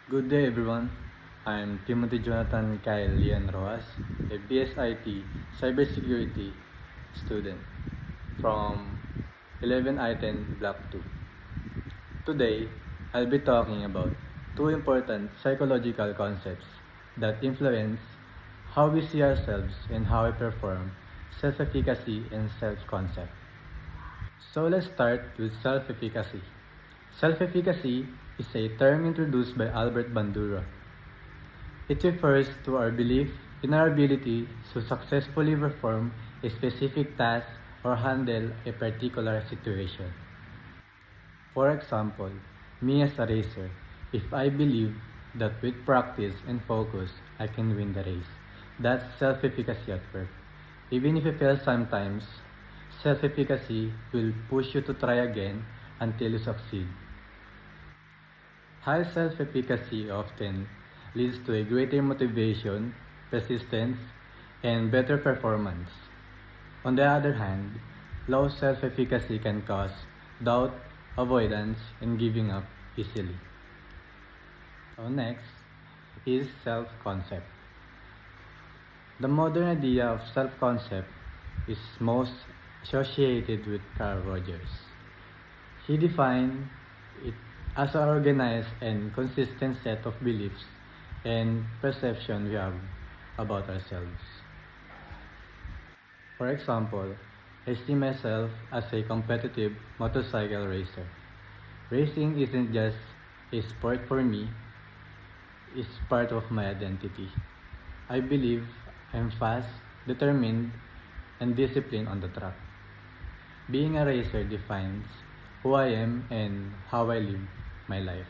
Good day, everyone. I'm Timothy Jonathan Kyle Leon Roas, a BSIT cybersecurity student from 11I10 Block 2. Today, I'll be talking about two important psychological concepts that influence how we see ourselves and how we perform self-efficacy and self-concept. So let's start with self-efficacy. Self-efficacy is a term introduced by Albert Bandura. It refers to our belief in our ability to successfully perform a specific task or handle a particular situation. For example, me as a racer, if I believe that with practice and focus, I can win the race, that's self-efficacy at work. Even if you fail sometimes, self-efficacy will push you to try again until you succeed. High self-efficacy often leads to a greater motivation, persistence, and better performance. On the other hand, low self-efficacy can cause doubt, avoidance, and giving up easily. So next is self-concept. The modern idea of self-concept is most associated with Carl Rogers. He defined it as an organized and consistent set of beliefs and perception we have about ourselves. For example, I see myself as a competitive motorcycle racer. Racing isn't just a sport for me, it's part of my identity. I believe I'm fast, determined, and disciplined on the track. Being a racer defines who I am and how I live my life.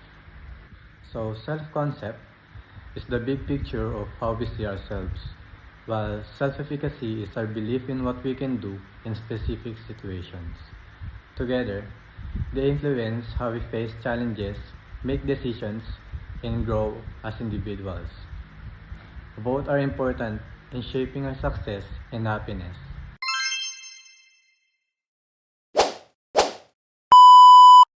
So self-concept is the big picture of how we see ourselves, while self-efficacy is our belief in what we can do in specific situations. Together, they influence how we face challenges, make decisions, and grow as individuals. Both are important in shaping our success and happiness.